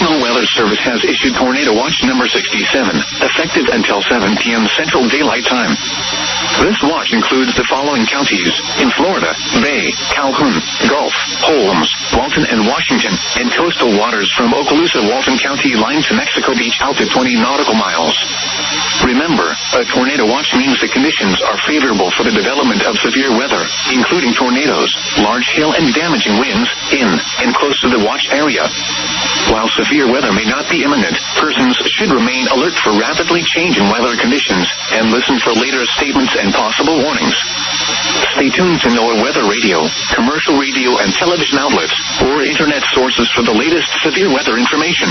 National Weather Service has issued Tornado Watch number 67, effective until 7 p.m. Central Daylight Time. This watch includes the following counties in Florida: Bay, Calhoun, Gulf, Holmes, Walton, and Washington, and coastal waters from Okaloosa, Walton County line to Mexico Beach out to 20 nautical miles. Remember, a tornado watch means the conditions are favorable for the development of severe weather, including tornadoes, large hail, and damaging winds in and close to the watch area. While severe weather may not be imminent, persons should remain alert for rapidly changing weather conditions and listen for later statements and possible warnings. Stay tuned to NOAA Weather Radio, commercial radio and television outlets, or internet sources for the latest severe weather information.